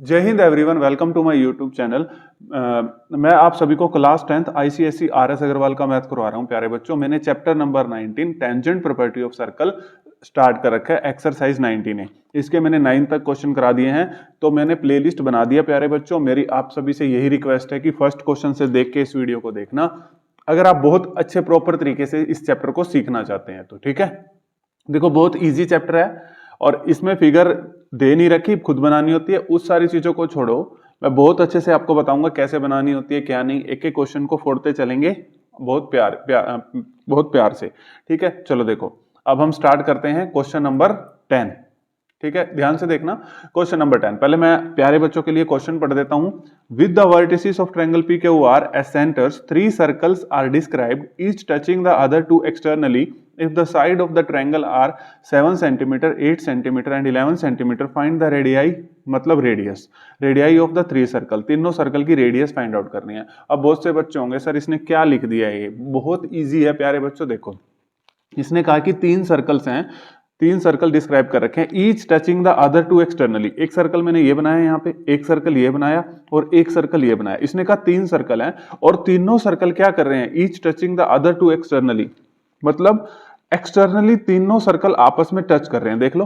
जय Hind everyone, welcome to my YouTube channel. मैं आप सभी को class 10th ICSE RS Agarwal का मैथ करवा रहा हूं। प्यारे बच्चों, मैंने chapter number 19 tangent property of circle start कर रखा है। एक्सरसाइज 19 है, इसके मैंने 9 तक क्वेश्चन करा दिए हैं, तो मैंने प्लेलिस्ट बना दिया। प्यारे बच्चों, मेरी आप सभी से यही रिक्वेस्ट है कि फर्स्ट क्वेश्चन से देख के इस वीडियो को देखना, अगर आप बहुत अच्छे प्रॉपर तरीके से इस चैप्टर को सीखना चाहते हैं तो। ठीक है, देखो बहुत ईजी चैप्टर है और इसमें फिगर दे नहीं रखी, खुद बनानी होती है। उस सारी चीजों को छोड़ो, मैं बहुत अच्छे से आपको बताऊंगा कैसे बनानी होती है, क्या नहीं। एक एक क्वेश्चन को फोड़ते चलेंगे बहुत बहुत प्यार से। ठीक है, चलो देखो, अब हम स्टार्ट करते हैं क्वेश्चन नंबर 10। ठीक है, ध्यान से देखना। क्वेश्चन नंबर 10, पहले मैं प्यारे बच्चों के लिए क्वेश्चन पढ़ देता हूं। With the vertices of triangle PQR as centres, 3 circles are described, each touching the other 2 externally. If the side of the triangle are 7 cm, 8 cm and 11 cm, find the radii, मतलब radius, radii of the 3 circle. तीनों circle की radius find out करनी है। अब बहुत से बच्चे होंगे, सर इसने क्या लिख दिया है, ये बहुत इजी है प्यारे बच्चों। देखो, इसने कहा कि 3 सर्कल्स हैं, 3 सर्कल डिस्क्राइब कर रखे हैं, each touching the other 2 externally. एक सर्कल मैंने ये बनाया यहाँ पे, एक सर्कल ये बनाया और एक सर्कल ये बनाया। इसने कहा 3 सर्कल हैं और तीनों सर्कल क्या कर रहे हैं, each touching the other 2 externally, मतलब एक्सटर्नली तीनों सर्कल आपस में टच कर रहे हैं। देख लो,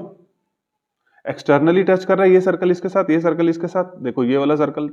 एक्सटर्नली टच कर रहा है ये सर्कल इसके साथ, ये सर्कल इसके साथ, देखो ये वाला सर्कल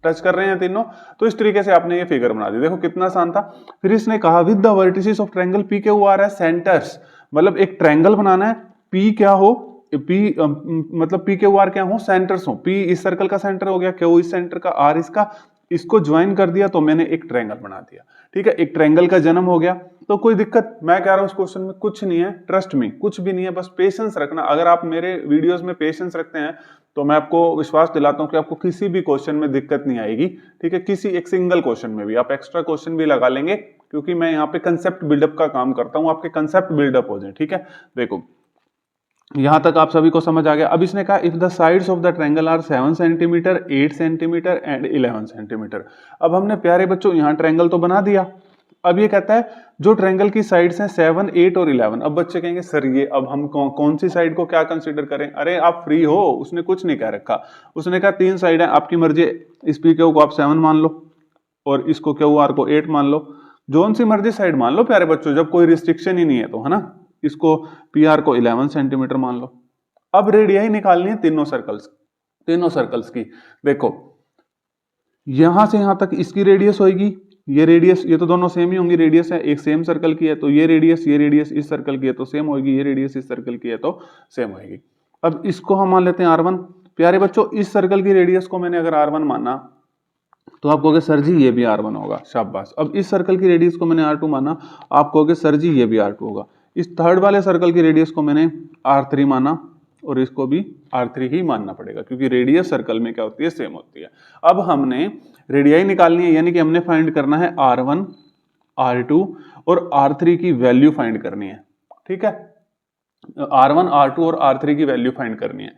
टच कर रहे हैं तीनों। तो इस तरीके से आपने ये फिगर बना दी। देखो कितना आसान था। फिर इसने कहा with the vertices of triangle PQR है सेंटर्स, मतलब एक ट्रायंगल बनाना है, P क्या हो, P मतलब PQR क्या हो, सेंटर्स हो। P इस सर्कल का सेंटर हो गया, Q इस सेंटर का, R इसका, इसको ज्वाइन कर दिया तो मैंने एक ट्रायंगल बना दिया। ठीक है, एक ट्रायंगल का जन्म हो गया। तो कोई दिक्कत, मैं कह रहा हूं इस क्वेश्चन में कुछ नहीं है, ट्रस्ट मी, कुछ भी नहीं है, बस पेशेंस रखना। अगर आप मेरे वीडियोस में पेशेंस रखते हैं तो मैं आपको विश्वास दिलाता हूं कि आपको किसी भी क्वेश्चन में दिक्कत नहीं आएगी। ठीक है, किसी एक सिंगल क्वेश्चन में भी आप एक्स्ट्रा क्वेश्चन भी लगा लेंगे, क्योंकि मैं यहाँ पे कंसेप्ट बिल्डअप का काम करता हूँ, आपके कंसेप्ट बिल्डअप हो जाए। ठीक है, देखो यहां तक आप सभी को समझ आ गया। अब इसने कहा if the sides of the triangle are 7 centimetre, 8 centimetre and 11 centimetre. अब हमने प्यारे बच्चों यहां ट्रायंगल तो बना दिया। अब ये कहता है जो ट्रायंगल की साइड्स हैं 7, 8 और 11। अब बच्चे कहेंगे सर ये अब हम कौन सी साइड को क्या कंसीडर करें। अरे आप फ्री हो, उसने कुछ नहीं कह रखा। उसने कहा 3 साइड है, आपकी मर्जी। इस PQ को आप 7 मान लो और इसको QR को 8 मान लो, जोन सी मर्जी साइड मान लो प्यारे बच्चों, जब कोई रिस्ट्रिक्शन ही नहीं है तो, है ना। इसको PR को 11 सेंटीमीटर मान लो। अब रेडियाई निकालनी है तीनों सर्कल्स की। देखो यहां से यहां तक इसकी रेडियस होगी, ये रेडियस, ये तो दोनों सेम ही होंगी, रेडियस है, एक सेम सर्कल की है तो ये रेडियस इस सर्कल की है तो सेम होगी, ये रेडियस इस सर्कल की है तो सेम होगी। अब इसको हम मान लेते हैं R1। प्यारे बच्चों, इस सर्कल की रेडियस को मैंने अगर R1 माना तो आप कहोगे सर जी ये भी R1 होगा, शाबाश। अब इस सर्कल की रेडियस को मैंने R2 माना, आप कहोगे सर जी ये भी R2 होगा। इस थर्ड वाले सर्कल की रेडियस को मैंने R3 माना और इसको भी R3 ही मानना पड़ेगा, क्योंकि रेडियस सर्कल में क्या होती है, सेम होती है। अब हमने रेडियाई निकालनी है, यानी कि हमने फाइंड करना है R1, R2 और R3 की वैल्यू फाइंड करनी है। ठीक है, R1, R2 और R3 की वैल्यू फाइंड करनी है।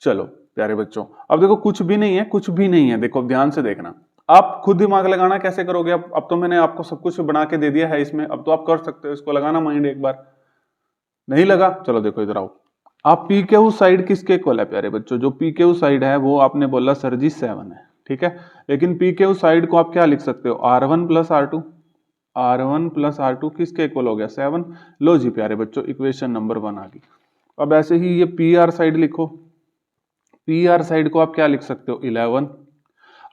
चलो प्यारे बच्चों, अब देखो कुछ भी नहीं है, कुछ भी नहीं है। देखो ध्यान से देखना, आप खुद दिमाग लगाना कैसे करोगे। अब तो मैंने आपको सब कुछ बना के दे दिया है इसमें, अब तो आप कर सकते हो। इसको लगाना माइंड एक बार, नहीं लगा, चलो देखो इधर आओ। आप PQ साइड किसके इक्वल है प्यारे बच्चों, जो PQ साइड है वो आपने बोला सर जी 7 है। ठीक है, लेकिन PQ साइड को आप क्या लिख सकते हो, R1 plus R2, R1 plus R2 किसके इक्वल हो गया, 7। लो जी प्यारे बच्चों, इक्वेशन नंबर 1 आ गई। अब ऐसे ही ये PR साइड लिखो, PR साइड को आप क्या लिख सकते हो, 11।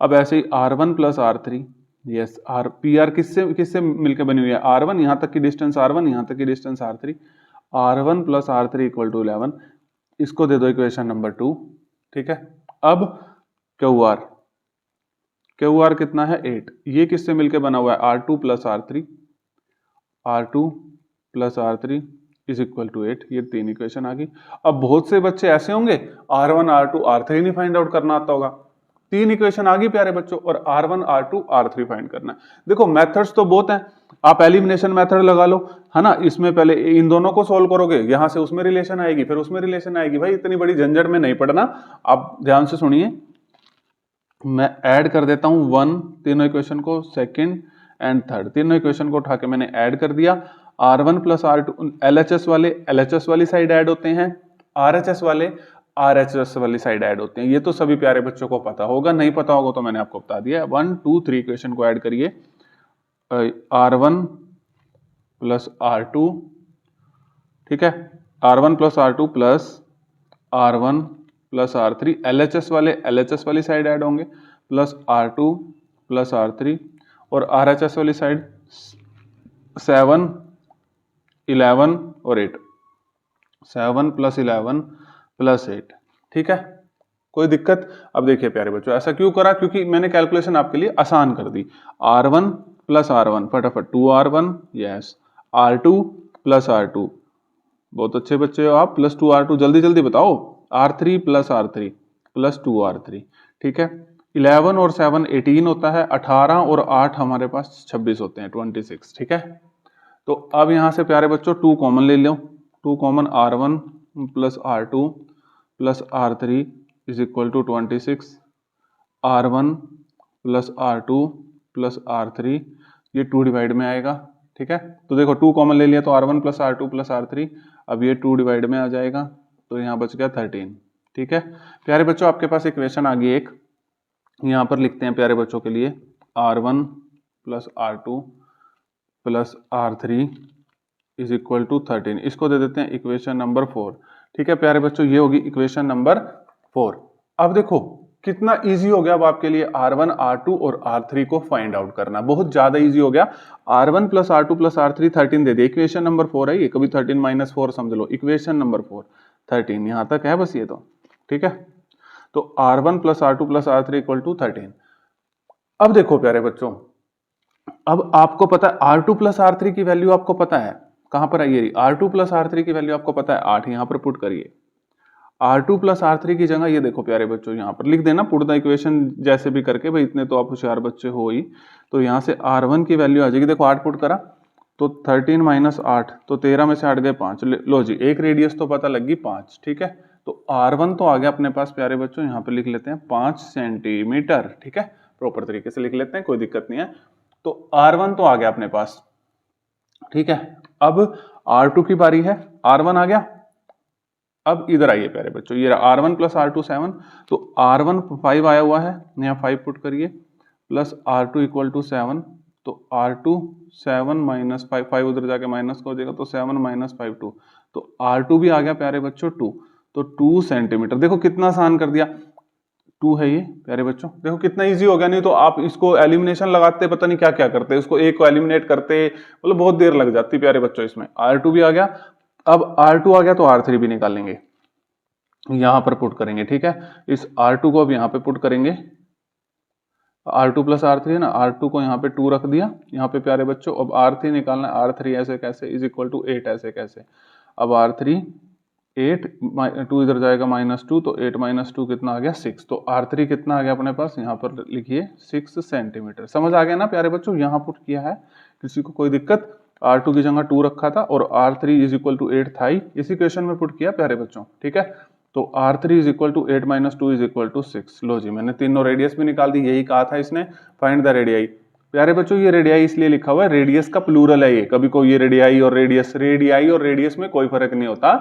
अब ऐसे ही R1 plus R3, yes, PR किससे किससे मिलकर बनी हुई है, R1, यहां तक की डिस्टेंस R1, यहां तक की distance R3, R1 plus R3 equal to 11। इसको दे दो इक्वेशन नंबर 2। ठीक है, अब QR कितना है, 8। ये किससे मिलकर बना हुआ है, R2 plus R3, R2 plus R3 is equal to 8। ये 3 इक्वेशन आ गई। अब बहुत से बच्चे ऐसे होंगे R1, R2, R3 नहीं फाइंड आउट करना आता होगा। 3 इक्वेशन आ गई प्यारे बच्चों, और R1, R2, R3 फाइंड करना है। देखो मेथड्स तो बहुत हैं, आप एलिमिनेशन मेथड लगा लो, है ना। इसमें पहले इन दोनों को सोल्व करोगे, यहां से उसमें रिलेशन आएगी, फिर उसमें रिलेशन आएगी। भाई इतनी बड़ी झंझट में नहीं पड़ना। आप ध्यान से सुनिए, मैं ऐड कर देता हूं 1 तीनों इक्वेशन को, सेकंड एंड थर्ड तीनों इक्वेशन को उठा के मैंने ऐड कर दिया। R1 प्लस R2, LHS वाली साइड ऐड होते हैं, RHS वाले RHS वाली साइड ऐड होते हैं। ये तो सभी प्यारे बच्चों को पता होगा, नहीं पता होगा तो मैंने आपको बता दिया। 1 2 3 इक्वेशन को ऐड करिए, R1 प्लस R2, ठीक है, R1 plus R2 plus R1 plus R3, LHS वाली साइड ऐड होंगे, प्लस R2 प्लस R3, और RHS वाली साइड 7 11 और 8, 7 प्लस 11 प्लस 8, ठीक है, कोई दिक्कत? अब देखिए प्यारे बच्चों, ऐसा क्यों करा? क्योंकि मैंने कैलकुलेशन आपके लिए आसान कर दी। R1 प्लस R1 फटाफट 2R1, yes, R2 plus R2, बहुत अच्छे बच्चे हो आप, प्लस 2R2, जल्दी जल्दी बताओ, R3 plus R3 plus 2R3, ठीक है, 11 और 7 18 होता है, 18 और 8 हमारे पास 26 होते हैं, 26, ठीक है। तो अब यहां से प्यारे बच्चों 2 कॉमन ले लो, 2 common, R1 plus R2 plus R3 is equal to 26, R1 plus R2 plus R3, ये 2 डिवाइड में आएगा, ठीक है। तो देखो 2 कॉमन ले लिया तो R1 plus R2 plus R3, अब ये 2 डिवाइड में आ जाएगा, तो यहाँ बच गया 13, ठीक है। प्यारे बच्चों आपके पास इक्वेशन आ गई एक, यहाँ पर लिखते हैं प्यारे बच्चों के लिए, R1 plus R2 plus R3 is equal to 13, इसको दे देते हैं इक्वेशन नंबर 4, ठीक है प्यारे बच्चों, ये होगी इक्वेशन नंबर 4। अब देखो कितना इजी हो गया अब आपके लिए R1 R2 और R3 को फाइंड आउट करना, बहुत ज्यादा इजी हो गया। R1 plus R2 plus R3 13 दे दिया, इक्वेशन नंबर 4 है ये, कभी 13 माइनस 4 समझ लो, इक्वेशन नंबर 4 13, यहां तक है बस ये तो, ठीक है। तो R1 plus R2 plus R3 equal to 13। अब देखो प्यारे बच्चों, अब आपको पता है R2 प्लस R3 की वैल्यू आपको पता है, कहां पर आई है R2 प्लस R3 की वैल्यू आपको पता है 8, यहां पर पुट करिए। R2 प्लस R3 की जगह ये देखो प्यारे बच्चों, यहाँ पर लिख देना पुट द इक्वेशन जैसे भी करके, भाई इतने तो आप होशियार बच्चे हो ही। तो यहाँ से R1 की वैल्यू आ जाएगी, देखो 8 पुट करा तो 13 माइनस 8, तो 13 में से 8 गए 5, लो जी एक रेडियस तो पता लगी 5, ठीक है। तो R1 तो आ गया अपने पास प्यारे बच्चों, यहाँ पे लिख लेते हैं 5 सेंटीमीटर, ठीक है, प्रॉपर तरीके से लिख लेते हैं, कोई दिक्कत नहीं है। तो R1 तो आ गया अपने पास, ठीक है। अब R2 की बारी है, R1 आ गया, अब इधर आइए प्यारे बच्चों, ये R1 प्लस R2 7, तो R1 5 आया हुआ है, यहाँ 5 पुट करिए, प्लस R2 इक्वल टू 7, तो R2 7 माइनस 5, 5 उधर जाके माइनस हो जाएगा, तो 7 माइनस 5 2, तो R2 भी आ गया प्यारे बच्चों 2, तो 2 सेंटीमीटर, देखो कितना आसान कर दिया, 2 है ये प्यारे बच्चों, देखो कितना इजी हो गया। नहीं तो आप इसको एलिमिनेशन लगाते पता नहीं क्या क्या करते, इसको एक को एलिमिनेट करते मतलब बहुत देर लग जाती प्यारे बच्चों इसमें। R2 भी आ गया, अब R2 आ गया तो R3 भी निकालेंगे, यहां पर पुट करेंगे, ठीक है। इस R2 को अब यहां पे पुट करेंगे, R2 प्लस R3 है ना, R2 को यहाँ पे 2 रख दिया यहाँ पे प्यारे बच्चों, अब R3 निकालना है, R3 ऐसे कैसे, इज इक्वल टू 8 ऐसे कैसे, अब R3 8, 2 इधर जाएगा -2, तो 8 माइनस 2 कितना आ गया 6, तो R3 कितना आ गया अपने पास, यहाँ पर लिखिए 6 सेंटीमीटर। समझ आ गया ना प्यारे बच्चों, यहाँ पुट किया है, किसी को कोई दिक्कत? R2 की जगह 2 रखा था और R3 इज इक्वल टू 8 था ही, इसी क्वेश्चन में पुट किया प्यारे बच्चों, ठीक है। तो R3 is equal to 8 minus 2 is equal to 6, लो जी मैंने तीनों रेडियस भी निकाल दी, यही कहा था इसने, फाइंड द रेडियाई। प्यारे बच्चों ये रेडियाई इसलिए लिखा हुआ है, रेडियस का प्लूरल है ये, कभी कोई ये रेडियाई और रेडियस, रेडियाई और रेडियस में कोई फर्क नहीं होता,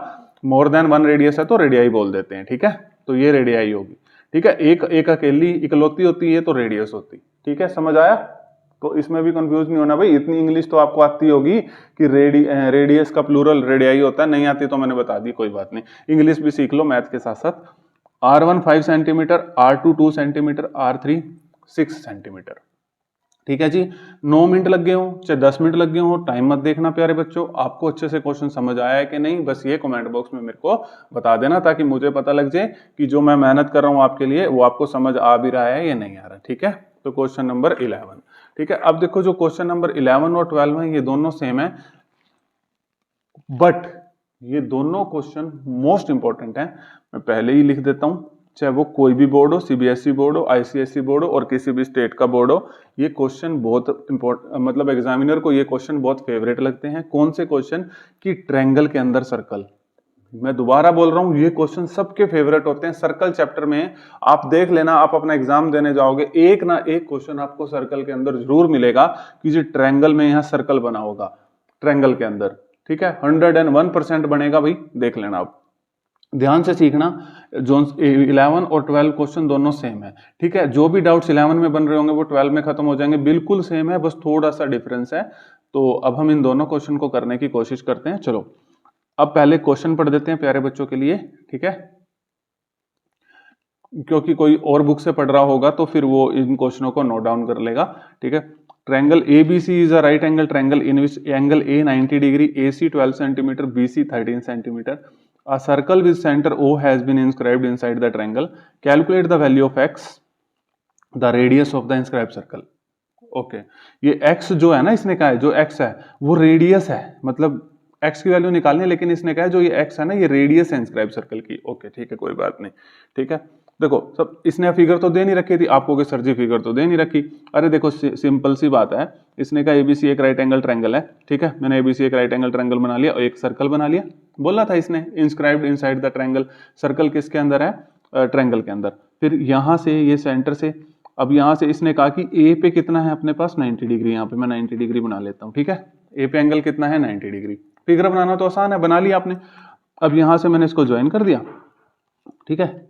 मोर देन 1 रेडियस है तो रेडियाई बोल देते हैं, ठीक है। तो ये रेडियाई होगी, ठीक है, एक अकेली इकलौती होती है तो रेडियस होती, ठीक है, समझ आया? तो इसमें भी कंफ्यूज नहीं होना भाई, इतनी इंग्लिश तो आपको आती होगी कि रेडियस का प्लूरल रेडियाई होता है, नहीं आती तो मैंने बता दी, कोई बात नहीं, इंग्लिश भी सीख लो मैथ के साथ साथ। R1 5 centimetre, R2 2 centimetre, R3 6 centimetre, ठीक है जी। 9 मिनट लग गए हो चाहे 10 मिनट लग गए हो, टाइम मत देखना प्यारे बच्चों, आपको अच्छे से क्वेश्चन समझ आया है कि नहीं, बस ये कमेंट बॉक्स में मेरे को बता देना, ताकि मुझे पता लग जाए कि जो मैं मेहनत कर रहा हूं आपके लिए वो आपको समझ आ भी रहा है या नहीं आ रहा, ठीक है। तो क्वेश्चन नंबर 11, ठीक है। अब देखो जो क्वेश्चन नंबर 11 और 12 है ये दोनों सेम है, बट ये दोनों क्वेश्चन मोस्ट इंपॉर्टेंट है, मैं पहले ही लिख देता हूं, चाहे वो कोई भी बोर्ड हो, सीबीएसई बोर्ड हो, आईसीएसई बोर्ड हो और किसी भी स्टेट का बोर्ड हो, ये क्वेश्चन बहुत इंपॉर्टेंट, मतलब एग्जामिनर को ये क्वेश्चन बहुत फेवरेट लगते हैं। कौन से क्वेश्चन? कि ट्रायंगल के अंदर सर्कल, मैं दोबारा बोल रहा हूं ये क्वेश्चन सबके फेवरेट होते हैं। सर्कल चैप्टर में आप देख लेना, आप अपना एग्जाम देने जाओगे एक ना एक क्वेश्चन आपको सर्कल के अंदर जरूर मिलेगा कि जो ट्रायंगल में यहाँ सर्कल बना होगा ट्रायंगल के अंदर, ठीक है, 101% बनेगा भाई, देख लेना आप। ध्यान से सीखना, जोन 11 और 12 क्वेश्चन दोनों सेम है, ठीक है। जो भी डाउट्स 11 में बन रहे होंगे वो 12 में खत्म हो जाएंगे, बिल्कुल सेम है, बस थोड़ा सा डिफरेंस है। तो अब हम इन दोनों क्वेश्चन को करने की कोशिश करते हैं। चलो अब पहले क्वेश्चन पढ़ देते हैं प्यारे बच्चों के लिए, ठीक है, क्योंकि कोई और बुक से पढ़ रहा होगा तो फिर वो इन क्वेश्चनों को नोट डाउन कर लेगा, ठीक है। Triangle ABC is a right angle triangle in which angle A 90 degree, AC 12 centimetre, BC 13 centimetre. A circle with center O has been inscribed inside the triangle. Calculate the value of x, the radius of the inscribed circle. Okay ये x जो है ना, इसने कहा है जो x है वो रेडियस है, मतलब x की वैल्यू निकालनी है, लेकिन इसने कहा है जो ये x है ना ये रेडियस है इंस्क्राइब सर्कल की। ओके ठीक है, कोई बात नहीं, ठीक है। देखो सब इसने फिगर तो दे नहीं रखी थी आपको कि सर जी फिगर तो दे नहीं रखी। अरे देखो सिंपल सी बात है, इसने कहा ABC एक राइट एंगल ट्रायंगल है, ठीक है, मैंने ABC एक राइट एंगल ट्रायंगल बना लिया और एक सर्कल बना लिया, बोला था इसने inscribed inside the triangle. Circle किसके अंदर है? ट्रायंगल के अंदर। फिर यहाँ से ये सेंटर से, अब यहाँ से इसने कहा कि A पे कितना है अपने पास 90 डिग्री, यहाँ पे मैं 90 डिग्री बना लेता हूँ, ठीक है। A पे एंगल कितना है 90 डिग्री। फिगर बनाना तो आसान है, बना लिया आपने। अब यहाँ से मैंने इसको ज्वाइन कर दिया, ठीक है,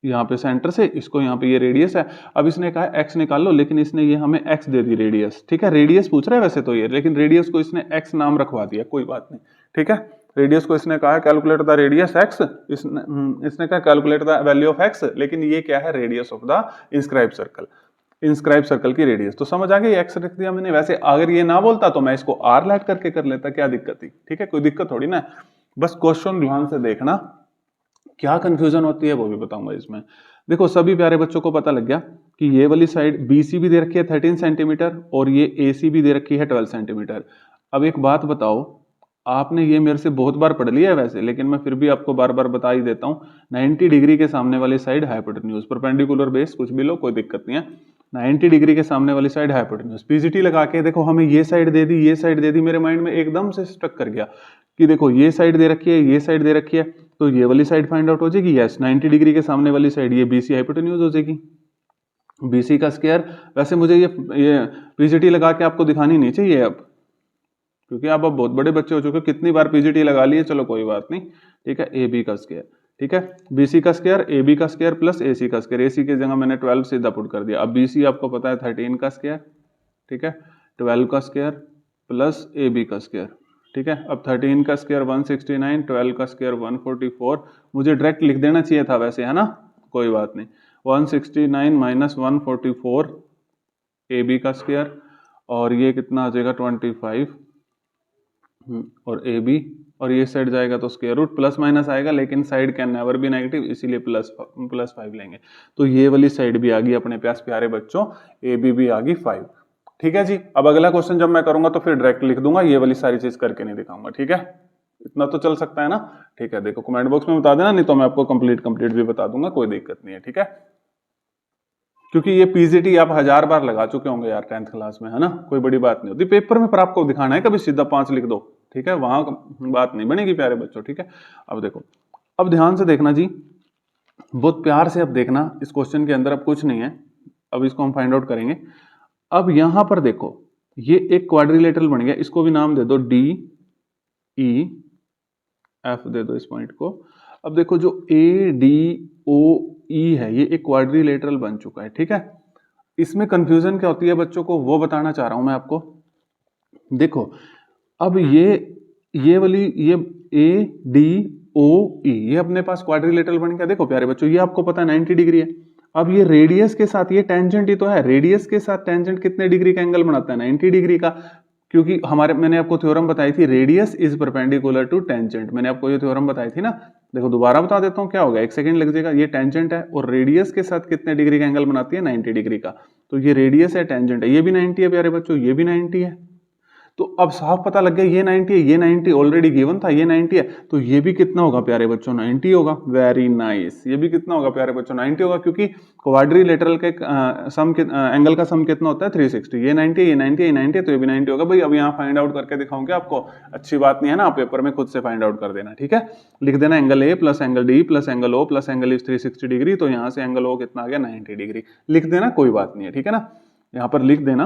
यहाँ पे सेंटर से इसको, यहाँ पे ये रेडियस है। अब इसने कहा x निकाल लो, लेकिन इसने ये हमें x दे दी रेडियस, ठीक है। रेडियस पूछ रहा है वैसे तो ये, लेकिन रेडियस को इसने x नाम रखवा दिया, कोई बात नहीं, ठीक है। रेडियस को इसने कहा कैलकुलेट द रेडियस x, इसने कहा calculate the value of x, लेकिन ये क्या है? Radius of the inscribe circle, inscribe circle की रेडियस। तो समझ आ गई, x रख दिया मैंने। वैसे अगर ये ना बोलता तो मैं इसको r लैट करके कर लेता, क्या दिक्कत थी, ठीक है, कोई दिक्कत थोड़ी ना। बस क्वेश्चन ध्यान से देखना, क्या कंफ्यूजन होती है वो भी बताऊंगा इसमें। देखो सभी प्यारे बच्चों को पता लग गया कि ये वाली साइड BC भी दे रखी है 13 सेंटीमीटर और ये AC भी दे रखी है 12 सेंटीमीटर। अब एक बात बताओ, आपने ये मेरे से बहुत बार पढ़ लिया है वैसे, लेकिन मैं फिर भी आपको बार बार बता ही देता हूँ। 90 डिग्री के सामने वाली साइड हाइपोटेन्यूज, परपेंडिकुलर बेस कुछ भी लो कोई दिक्कत नहीं है। 90 डिग्री के सामने वाली साइड हाइपोटेन्यूज, PGT लगा के देखो हमें ये साइड दे दी, ये साइड दे दी, मेरे माइंड में एकदम से स्टक कर गया कि देखो ये साइड दे रखी है, ये साइड दे रखी है, तो ये वाली साइड फाइंड आउट हो जाएगी। यस, 90 डिग्री के सामने वाली साइड ये BC हाइपोटेन्यूज हो जाएगी, BC का स्क्वायर। वैसे मुझे ये PGT लगा के आपको दिखानी नहीं चाहिए अब, क्योंकि आप अब बहुत बड़े बच्चे हो चुके हो, कितनी बार PGT लगा लिए, चलो कोई बात नहीं, ठीक है। AB का स्क्वायर, ठीक है, BC का स्क्वायर, AB का स्क्वायर प्लस AC का स्क्वायर। AC की जगह मैंने 12 सीधा पुट कर दिया। अब BC आपको पता है 13 का स्क्वायर, ठीक है, 12 का स्क्वायर प्लस AB का स्क्वायर, ठीक है। अब 13 का स्क्वायर 169, 12 का स्क्वायर 144। मुझे डायरेक्ट लिख देना चाहिए था वैसे, है ना, कोई बात नहीं। 169 माइनस 144 AB का स्क्वायर, और ये कितना आ जाएगा 25 और AB, और ये साइड जाएगा तो स्क्वायर रूट, प्लस माइनस आएगा लेकिन side can never be negative, इसीलिए प्लस 5 लेंगे। तो ये वाली साइड भी आ गई अपने पास प्यारे बच्चों, AB भी आ गई 5, ठीक है जी। अब अगला क्वेश्चन जब मैं करूंगा तो फिर डायरेक्ट लिख दूंगा, ये वाली सारी चीज करके नहीं दिखाऊंगा, ठीक है। इतना तो चल सकता है ना, ठीक है। देखो कमेंट बॉक्स में बता देना, नहीं तो मैं आपको कंप्लीट भी बता दूंगा, कोई दिक्कत नहीं है, ठीक है। क्योंकि ये PGT आप 1000 बार लगा चुके होंगे यार 10th क्लास में, है ना, कोई बड़ी बात नहीं होती। पेपर में पर आपको दिखाना है कभी सीधा 5 लिख दो, ठीक है, वहां बात नहीं बनेगी प्यारे बच्चों, ठीक है। अब देखो, अब ध्यान से देखना जी, बहुत प्यार से अब देखना, इस क्वेश्चन के अंदर अब कुछ नहीं है, अब इसको हम फाइंड आउट करेंगे। अब यहां पर देखो ये एक क्वाड्रिलेटरल बन गया, इसको भी नाम दे दो DEF दे दो इस पॉइंट को। अब देखो जो ADOE है ये एक क्वाड्रिलेटरल बन चुका है, ठीक है। इसमें कंफ्यूजन क्या होती है बच्चों को वो बताना चाह रहा हूं मैं आपको। देखो अब ये वाली ये ADOE ये अपने पास क्वाड्रिलेटरल बन गया। देखो प्यारे बच्चों ये आपको पता है 90 डिग्री है। अब ये रेडियस के साथ, ये टेंजेंट ही तो है, रेडियस के साथ टेंजेंट कितने डिग्री का एंगल बनाता है? 90 डिग्री का, क्योंकि मैंने आपको थ्योरम बताई थी, radius is perpendicular to tangent. मैंने आपको ये थ्योरम बताई थी ना, देखो दोबारा बता देता हूँ, क्या होगा, 1 सेकंड लग जाएगा। ये टेंजेंट है और रेडियस के साथ कितने डिग्री का एंगल बनाती है? 90 डिग्री का। तो ये रेडियस है, टेंजेंट है, ये भी 90 है प्यारे बच्चों, ये भी 90 है। तो अब साफ पता लग गया ये 90 है, ये 90 ऑलरेडी गिवन था, ये 90 है, तो ये भी कितना होगा प्यारे बच्चों? 90 होगा। वेरी नाइस, ये भी कितना होगा प्यारे बच्चों? 90 होगा, क्योंकि क्वाड्रिलेटरल के एंगल का सम कितना होता है? 360। ये 90 है, ये 90 है, ये 90 है, तो ये भी 90 होगा। भाई अब यहाँ फाइंड आउट करके दिखाऊंगे आपको, अच्छी बात नहीं है ना, आप पेपर में खुद से फाइंड आउट कर देना, ठीक है। लिख देना angle A plus angle D plus angle O plus angle is 360 degree, तो यहाँ से एंगल ओ कितना आ गया? 90 डिग्री। लिख देना, कोई बात नहीं है, ठीक है ना। यहाँ पर लिख देना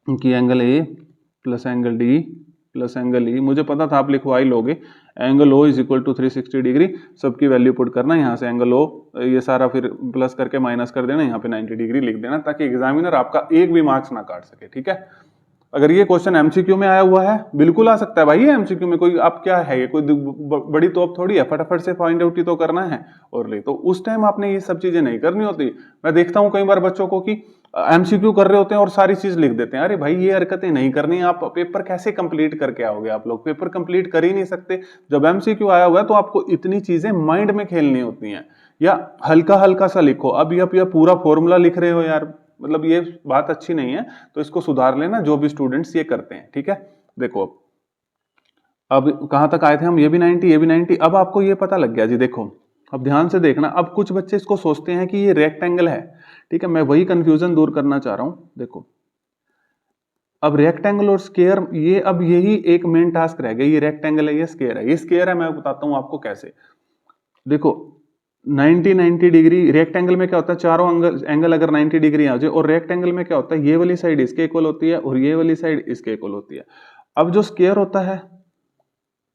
कि angle A plus angle D plus angle E, मुझे पता था आप लिखवा ही लोगे। Angle O is equal to 360 degree, सबकी वैल्यू पुट करना, यहाँ से एंगल ओ ये सारा फिर प्लस करके माइनस कर देना, यहाँ पे 90 डिग्री लिख देना, ताकि एग्जामिनर आपका एक भी मार्क्स ना काट सके। ठीक है, अगर ये क्वेश्चन एमसीक्यू में आया हुआ है, बिल्कुल आ सकता है भाई ये एमसीक्यू में, कोई आप क्या है, ये कोई बड़ी तोप थोड़ी है, फटाफट से फाइंड आउट ही तो करना है और ले, तो उस टाइम आपने ये सब चीजें नहीं करनी होती। मैं देखता हूं कई बार बच्चों को कि एमसीक्यू कर रहे होते हैं और सारी चीज लिख देते हैं। अरे भाई ये हरकतें नहीं करनी, आप पेपर कैसे कंप्लीट करके आओगे, आप लोग पेपर कंप्लीट कर ही नहीं सकते। जब एमसीक्यू आया हुआ है तो आपको इतनी चीजें माइंड में खेलनी होती हैं, या हल्का हल्का सा लिखो। अब ये पूरा फॉर्मूला लिख रहे हो यार, मतलब ये बात अच्छी नहीं है, तो इसको सुधार लेना जो भी स्टूडेंट्स ये करते हैं। ठीक है, देखो अब कहां तक आए थे हम, ये भी 90 ये भी 90। अब आपको ये पता लग गया जी, देखो अब ध्यान से देखना। अब कुछ बच्चे इसको सोचते हैं कि ये रेक्टेंगल है, ठीक है, मैं वही कंफ्यूजन दूर करना चाह रहा हूं। देखो अब रेक्टेंगल और स्क्वायर, ये अब यही एक मेन टास्क रह गया। ये रेक्टेंगल है, ये स्क्वायर है, ये स्क्वायर है, मैं बताता हूं आपको कैसे। देखो 90 डिग्री रेक्टेंगल में क्या होता है, चारों एंगल अगर 90 डिग्री आ जाए, और रेक्टेंगल में क्या होता है, ये वाली साइड इसके इक्वल होती है और ये वाली साइड इसके इक्वल होती है। अब जो स्क्वायर होता है,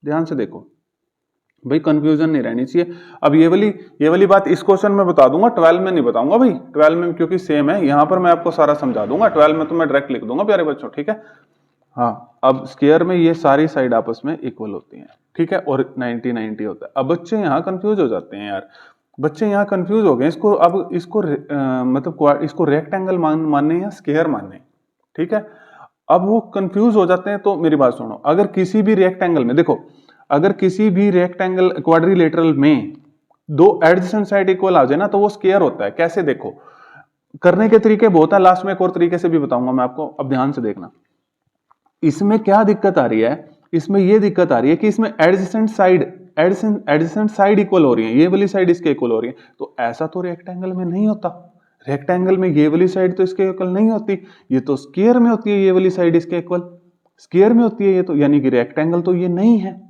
ध्यान से देखो भाई, कंफ्यूजन नहीं रहनी चाहिए। अब ये वाली बात इस क्वेश्चन में बता दूंगा, 12 में नहीं बताऊंगा भाई, 12 में क्योंकि सेम है, यहां पर मैं आपको सारा समझा दूंगा, 12 में तो मैं डायरेक्ट लिख दूंगा प्यारे बच्चों। ठीक है, हाँ, अब स्क्वायर में ये सारी साइड आपस में इक्वल होती हैं, ठीक है, और 90 होता है। अब बच्चे यहाँ कंफ्यूज हो जाते हैं यार, बच्चे यहाँ कंफ्यूज हो गए, इसको अब इसको मतलब इसको रेक्टेंगल मानने या स्क्वायर मानने। ठीक है, अब वो कंफ्यूज हो जाते हैं। तो मेरी बात सुनो, अगर किसी भी रेक्टेंगल में, देखो अगर किसी भी रेक्टेंगल क्वाड्रिलेटरल में दो एडजेसेंट साइड इक्वल आ जाए ना, तो वो स्क्वायर होता है। कैसे, देखो करने के तरीके बहुत है, लास्ट में एक और तरीके से भी बताऊंगा मैं आपको। अब ध्यान से देखना, इसमें क्या दिक्कत आ रही है, इसमें ये दिक्कत आ रही है कि इसमें एडजेसेंट साइड इक्वल हो रही है, ये वाली साइड इसके इक्वल हो रही है। तो ऐसा तो रेक्टेंगल में नहीं होता, रेक्टेंगल में ये वाली साइड तो इसके इक्वल नहीं होती, ये तो स्क्वायर में होती है, ये वाली साइड इसके इक्वल स्क्वायर में होती है ये तो, यानी कि रेक्टेंगल तो ये नहीं है।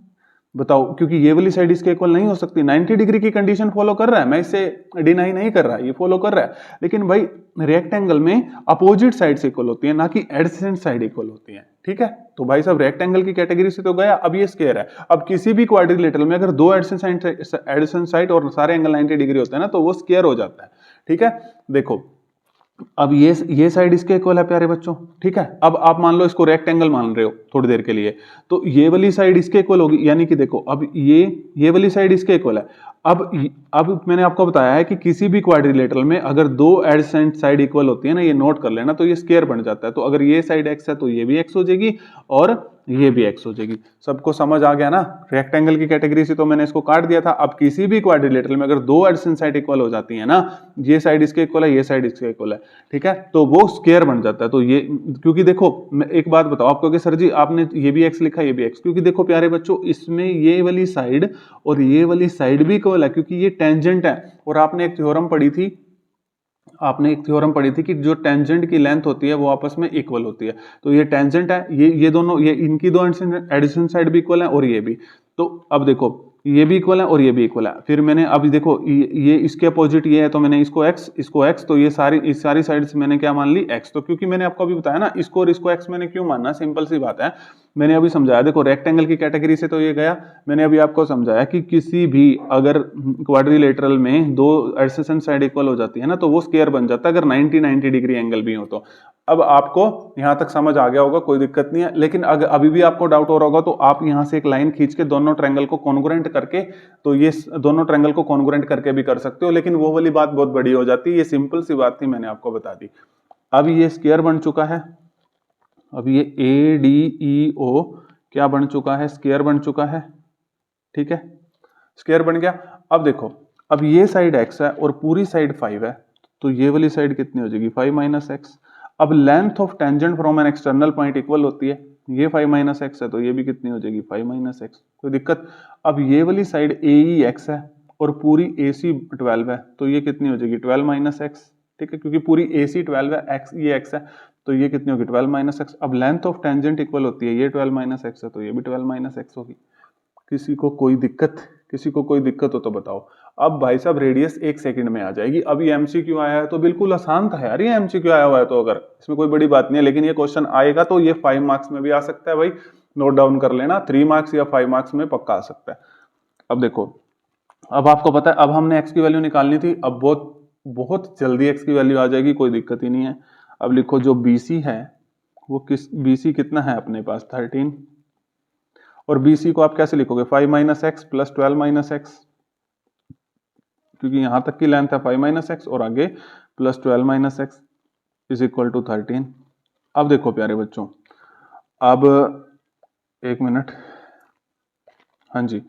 बताओ, क्योंकि ये वाली साइड इसके इक्वल नहीं हो सकती। 90 डिग्री की कंडीशन फॉलो कर रहा है, मैं इसे डिनाई नहीं कर रहा, ये फॉलो कर रहा है। लेकिन भाई रेक्टेंगल में अपोजिट साइड से इक्वल होती है, ना कि एडजेसेंट साइड इक्वल होती है। ठीक है, तो भाई साहब रेक्टेंगल की कैटेगरी से तो गया, अब ये स्क्वायर है। अब किसी भी क्वाड्रिलेटरल में अगर दो एडजेसेंट साइड और सारे एंगल 90 डिग्री होते हैं ना, तो वो स्क्वायर हो जाता है। ठीक है, देखो अब ये साइड इसके इक्वल है प्यारे बच्चों। ठीक है, अब आप मान लो इसको रेक्टेंगल मान रहे हो थोड़ी देर के लिए, तो ये वाली साइड इसके इक्वल होगी, यानी कि देखो अब ये वाली साइड इसके इक्वल है। अब मैंने आपको बताया है कि किसी भी क्वाड्रिलेटरल में अगर दो एडजेसेंट साइड इक्वल होती है ना, ये नोट कर लेना, तो ये स्क्वायर बन जाता है। तो अगर ये साइड एक्स है तो ये भी एक्स हो जाएगी और ये भी एक्स हो जाएगी। सबको समझ आ गया ना, रेक्टेंगल की कैटेगरी से तो मैंने इसको काट दिया था। अब किसी भी क्वाड्रिलेटरल में अगर दो एडजेसेंट साइड इक्वल हो जाती है ना, ये साइड इसके इक्वल है, ये साइड इसके इक्वल है, ठीक है, तो वो स्क्वायर बन जाता है। तो ये, क्योंकि देखो मैं एक बात बताओ आपको कि सर जी आपने ये भी एक्स लिखा, ये भी एक्स, क्योंकि देखो प्यारे बच्चों इसमें ये वाली साइड और ये वाली साइड भी इक्वल है, क्योंकि ये टेंजेंट है। और आपने एक थ्योरम पढ़ी थी कि जो टेंजेंट की लेंथ होती है वो आपस में इक्वल होती है। तो ये टेंजेंट है, ये दोनों, ये इनकी दो एडिशन साइड भी इक्वल है और ये भी। तो अब देखो ये भी इक्वल है और ये भी इक्वल है। फिर मैंने अब देखो ये इसके अपोजिट ये है, तो मैंने इसको x, तो ये इस सारी साइड से मैंने क्या मान ली, x। तो क्योंकि मैंने आपको अभी बताया ना, इसको और इसको x मैंने क्यों मानना, सिंपल सी बात है, मैंने अभी समझाया। देखो रेक्टेंगल की कैटेगरी से तो ये गया, मैंने अभी आपको समझाया कि किसी भी अगर क्वाड्रिलेटरल में दो एडजेसेंट साइड इक्वल हो जाती है ना, तो वो स्क्वायर बन जाता है, अगर 90 डिग्री एंगल भी हो तो। अब आपको यहां तक समझ आ गया होगा, कोई दिक्कत नहीं है। लेकिन अगर अभी भी आपको डाउट हो रहा होगा, तो आप यहां से एक लाइन खींच के दोनों ट्रायंगल को कॉन्ग्रुएंट करके, तो ये दोनों ट्रायंगल को कॉन्ग्रुएंट करके भी कर सकते हो, लेकिन वो वाली बात बहुत बड़ी हो जाती है। ये सिंपल सी बात थी, मैंने आपको बता दी। अब ये स्क्वायर बन चुका है, अब ये ADEO क्या बन चुका है, स्क्वायर बन चुका है। ठीक है, स्क्वायर बन गया। अब देखो, अब ये साइड x है और पूरी साइड 5 है, तो ये वाली साइड कितनी हो जाएगी, 5 - x। अब length of tangent from an external point equal होती है, ये 5 - x है, तो ये भी कितनी हो जाएगी, 5 - x। कोई दिक्कत। अब ये वाली साइड AEX है और पूरी AC 12 है, तो ये कितनी हो जाएगी, 12 - x। ठीक है, क्योंकि पूरी AC 12 है, ये x है, तो ये कितनी होगी, 12 - x। अब लेंथ ऑफ टेंजेंट इक्वल होती है, ये 12 - x है, तो ये भी 12 - x होगी। किसी को कोई दिक्कत हो तो बताओ। अब भाई साहब रेडियस 1 सेकंड में आ जाएगी। अब ये एमसीक्यू आया है तो बिल्कुल आसान था यार, ये एमसीक्यू आया हुआ है तो अगर इसमें कोई बड़ी बात नहीं है। लेकिन ये क्वेश्चन आएगा तो ये 5 मार्क्स में भी आ सकता है भाई, नोट डाउन कर लेना, 3 मार्क्स या 5 मार्क्स में पक्का आ सकता है। अब देखो, अब आपको पता है, अब हमने x की वैल्यू निकालनी थी, अब बहुत जल्दी x की वैल्यू आ जाएगी, कोई दिक्कत ही नहीं है। अब लिखो जो BC है वो BC कितना है अपने पास 13, और BC को आप कैसे लिखोगे 5 minus x plus 12 minus x, क्योंकि यहां तक की लेंथ है 5 माइनस एक्स और आगे plus 12 minus x is equal to 13। अब देखो प्यारे बच्चों, अब एक मिनट, हाँ जी,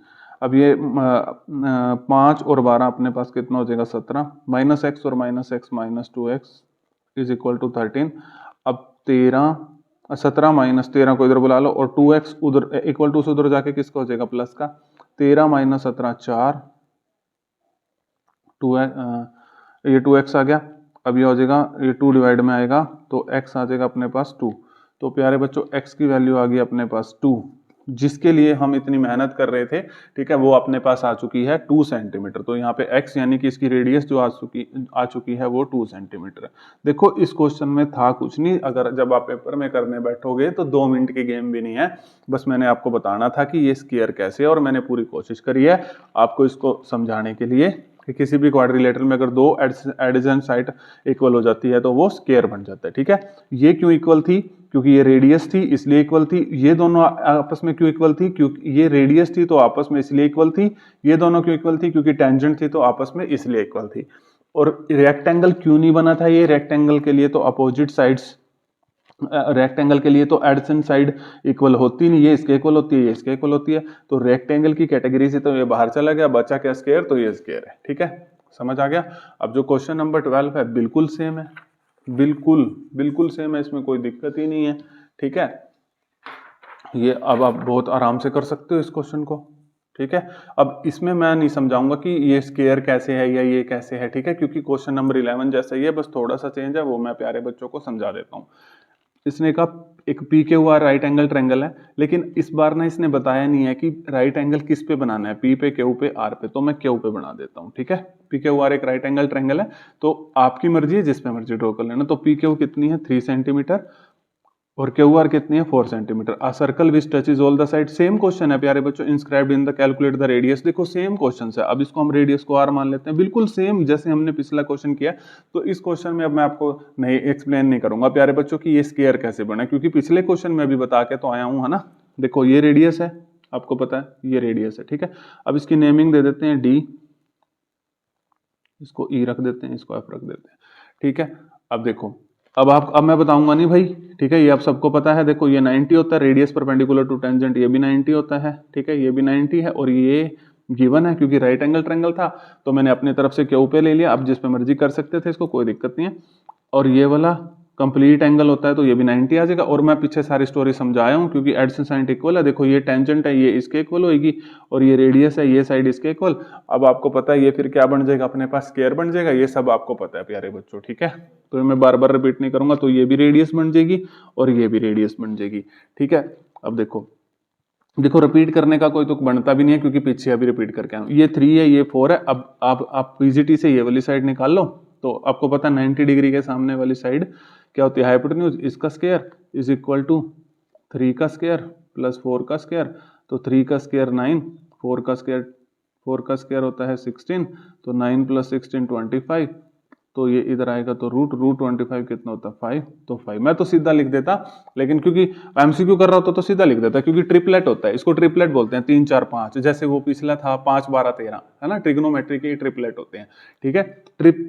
अब ये 5 और 12 अपने पास कितना हो जाएगा 17, माइनस एक्स और minus x minus 2x is equal to 13। अब 17 माइनस 13 को इधर बुला लो और 2x उधर इक्वल टू से उधर जाके किसका हो जाएगा प्लस का, 13 माइनस 17 4, 2x ये 2x आ गया। अब ये हो जाएगा, ये 2 डिवाइड में आएगा तो x आ जाएगा अपने पास 2। तो प्यारे बच्चों x की वैल्यू आ गई अपने पास 2, जिसके लिए हम इतनी मेहनत कर रहे थे, ठीक है, वो अपने पास आ चुकी है 2 सेंटीमीटर। तो यहाँ पे x यानी कि इसकी रेडियस जो आ चुकी है वो 2 सेंटीमीटर है। देखो इस क्वेश्चन में था कुछ नहीं, अगर जब आप पेपर में करने बैठोगे तो 2 मिनट की गेम भी नहीं है, बस मैंने आपको बताना था कि ये स्क्वायर कैसे है, और मैंने पूरी कोशिश करी है आपको इसको समझाने के लिए कि किसी भी क्वाड्रिलेटरल में अगर 2 एडजेसेंट साइड इक्वल हो जाती है तो वो स्क्वायर बन जाता है, ठीक है। ये क्यों इक्वल थी, क्योंकि ये रेडियस थी इसलिए इक्वल थी। ये दोनों आपस में क्यों इक्वल थी, क्योंकि ये रेडियस थी तो आपस में इसलिए इक्वल थी। ये दोनों क्यों इक्वल थी, क्योंकि टेंजेंट थी तो आपस में इसलिए इक्वल थी। और रेक्टेंगल क्यों नहीं बना था, ये रेक्टेंगल के लिए तो अपोजिट साइड्स, रेक्टेंगल के लिए तो एडजेसेंट साइड इक्वल होती नहीं, ये इसके इक्वल होती है, ये इसके इक्वल होती है, तो रेक्टेंगल की कैटेगरी से तो ये बाहर चला गया, बचा क्या स्क्वायर, तो ये स्क्वायर है, ठीक है, समझ आ गया। अब जो क्वेश्चन नंबर 12 है बिल्कुल सेम है, बिल्कुल सेम है, इसमें कोई दिक्कत ही नहीं है, ठीक है। ये अब आप बहुत आराम से कर सकते हो इस क्वेश्चन को, ठीक है। अब इसमें मैं नहीं समझाऊंगा कि ये स्क्वायर कैसे है या ये कैसे है, ठीक है, क्योंकि क्वेश्चन नंबर 11 जैसा ही है, बस थोड़ा सा चेंज है, वो मैं प्यारे बच्चों को समझा देता हूँ। इसने कहा एक PQR राइट एंगल ट्रायंगल है, लेकिन इस बार ना इसने बताया नहीं है कि राइट एंगल किस पे बनाना है, P पे, Q पे, R पे, तो मैं Q पे बना देता हूँ, ठीक है। PQR एक राइट एंगल ट्रायंगल है, तो आपकी मर्जी है जिस पे मर्जी ड्रॉ कर लेना। तो PQ कितनी है 3 सेंटीमीटर और QR कितनी है 4 centimetre. A circle which touches all the side, same question है प्यारे बच्चों, inscribed in the calculate the radius, देखो सेम क्वेश्चन है। अब इसको हम रेडियस को R मान लेते हैं, बिल्कुल सेम जैसे हमने पिछला क्वेश्चन किया। तो इस क्वेश्चन में अब मैं आपको नहीं एक्सप्लेन नहीं करूंगा प्यारे बच्चों की ये स्क्वायर कैसे बना, क्योंकि पिछले क्वेश्चन में अभी बता के तो आया हूं, है ना। देखो ये रेडियस है, आपको पता है ये रेडियस है, ठीक है। अब इसकी नेमिंग दे देते हैं D, इसको E रख देते हैं, इसको F रख देते हैं, ठीक है। अब देखो, अब मैं बताऊंगा नहीं भाई, ठीक है, ये आप सबको पता है। देखो ये 90 होता है, रेडियस परपेंडिकुलर टू टेंजेंट, ये भी 90 होता है, ठीक है, ये भी 90 है, और ये गिवन है क्योंकि राइट एंगल ट्रायंगल था, तो मैंने अपनी तरफ से Q पे ले लिया। आप जिस पे मर्जी कर सकते थे इसको, कोई दिक्कत नहीं है। और ये वाला कंप्लीट एंगल होता है तो ये भी 90 आ जाएगा। और मैं पीछे सारी स्टोरी समझाया हूँ, क्योंकि एडजेसेंट साइड इक्वल है। देखो ये टेंजेंट है, ये इसके इक्वल होगी, और ये रेडियस है, ये साइड इसके इक्वल। अब आपको पता है ये फिर क्या बन जाएगा अपने पास, स्क्वायर बन जाएगा, ये सब आपको पता है प्यारे बच्चों, ठीक है। तो मैं बार बार रिपीट नहीं करूंगा। तो ये भी रेडियस बन जाएगी और ये भी रेडियस बन जाएगी, ठीक है। अब देखो रिपीट करने का कोई तो बनता भी नहीं है, क्योंकि पीछे अभी रिपीट करके आया। ये 3 है, ये 4 है। अब आप पीजीटी से ये वाली साइड निकाल लो, तो आपको पता है 90 डिग्री के सामने वाली साइड क्या होती है, हाइपोटेन्यूज। इसका स्क्वायर इज इक्वल टू 3 का स्क्वायर प्लस 4 का स्क्वायर, तो 3 का स्क्वायर 9, 4 का स्क्वायर होता है 16, तो 9 प्लस 16 25, तो ये इधर आएगा तो रूट 25 कितना होता है 5, तो 5। मैं तो सीधा लिख देता, लेकिन क्योंकि MCQ कर रहा होता तो सीधा लिख देता, क्योंकि ट्रिपलेट होता है, इसको ट्रिपलेट बोलते हैं, 3 4 5, जैसे वो पिछला था 5 12 13, है ना, ट्रिग्नोमेट्री के ट्रिपलेट होते हैं, ठीक है।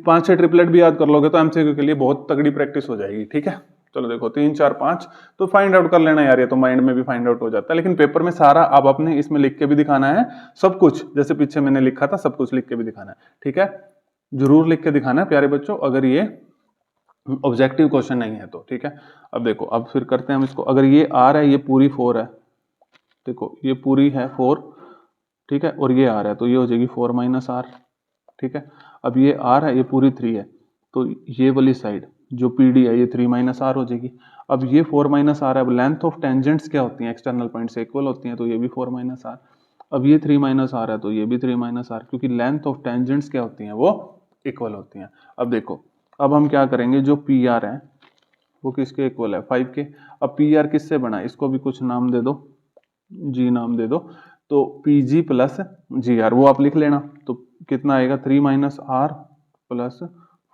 5 6 ट्रिपलेट भी याद कर लोगे तो MCQ के लिए बहुत तगड़ी प्रैक्टिस हो जाएगी, ठीक है। चलो देखो 3 4 5, तो फाइंड आउट कर लेना यार, ये तो माइंड में भी फाइंड आउट हो जाता है, लेकिन पेपर में सारा अब आपने इसमें लिख के भी दिखाना है सब कुछ, जैसे पीछे मैंने लिखा था सब कुछ लिख के भी दिखाना है, ठीक है, जरूर लिख के दिखाना है प्यारे बच्चों, अगर ये ऑब्जेक्टिव क्वेश्चन नहीं है तो, ठीक है। अब देखो, अब फिर करते हैं हम इसको। अगर ये R है, ये पूरी 4 है, देखो ये पूरी है 4, ठीक है, और ये R है, तो ये हो जाएगी 4 माइनस R, ठीक है। अब ये R है, ये पूरी 3 है, तो ये वाली साइड जो PD है ये 3 माइनस R हो जाएगी। अब ये 4 माइनस R है, अब लेंथ ऑफ टेंजेंट्स क्या होती हैं, एक्सटर्नल पॉइंट से इक्वल होती हैं, तो ये भी 4 माइनस R। अब ये 3 माइनस R है, तो ये भी 3 माइनस R, क्योंकि लेंथ ऑफ टेंजेंट्स क्या होती हैं, वो इक्वल होती हैं। अब देखो, अब हम क्या करेंगे, जो पी आर है वो किसके इक्वल है 5 के। अब पी आर किससे बना है, इसको भी कुछ नाम दे दो, जी नाम दे दो, तो P G plus G R वो आप लिख लेना। तो कितना आएगा 3 minus R plus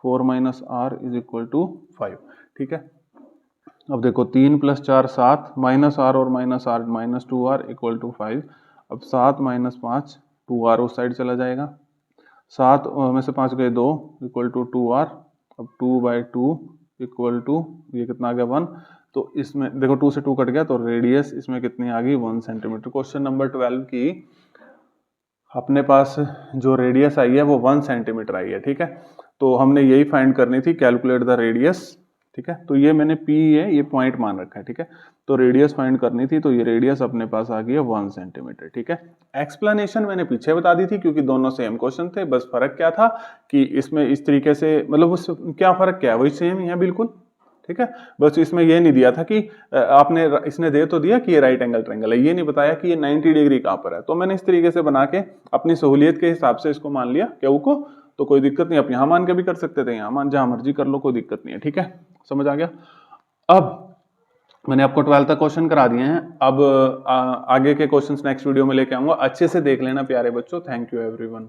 4 minus R is equal to 5। ठीक है, अब देखो 3 प्लस 4 7, माइनस आर और minus R minus 2r equal to 5। अब 7 माइनस 5 2r उस साइड चला जाएगा, 7 में से 5 गए 2 इक्वल टू 2r। अब 2/2 इक्वल टू ये कितना आ गया 1। तो इसमें देखो 2 से 2 कट गया, तो रेडियस इसमें कितनी आ गई 1 सेंटीमीटर। क्वेश्चन नंबर 12 की अपने पास जो रेडियस आई है वो 1 सेंटीमीटर आई है। ठीक है, तो हमने यही फाइंड करनी थी, कैलकुलेट द रेडियस। ठीक है, तो ये मैंने पी है ये पॉइंट मान रखा है। ठीक है, तो रेडियस फाइंड करनी थी, तो ये रेडियस अपने पास आ गई है 1 सेंटीमीटर। ठीक है, एक्सप्लेनेशन मैंने पीछे बता दी थी क्योंकि दोनों सेम क्वेश्चन थे, बस फर्क क्या था कि इसमें इस तरीके से मतलब उस क्या फर्क क्या है, वही सेम ही है बिल्कुल। ठीक है, बस इसमें ये नहीं दिया था कि आपने इसने दे तो दिया कि ये राइट एंगल ट्रायंगल है, ये नहीं बताया कि ये 90 डिग्री कहाँ पर है। तो मैंने इस तरीके से बना के अपनी सहूलियत के हिसाब से इसको मान लिया क्यों को, तो कोई दिक्कत नहीं, आप यहाँ मान के भी कर सकते थे, यहाँ मान जहां मर्जी कर लो, कोई दिक्कत नहीं है। ठीक है, समझ आ गया। अब मैंने आपको 12 तक क्वेश्चन करा दिए हैं, अब आगे के क्वेश्चंस नेक्स्ट वीडियो में लेके आऊंगा, अच्छे से देख लेना प्यारे बच्चों। Thank you everyone.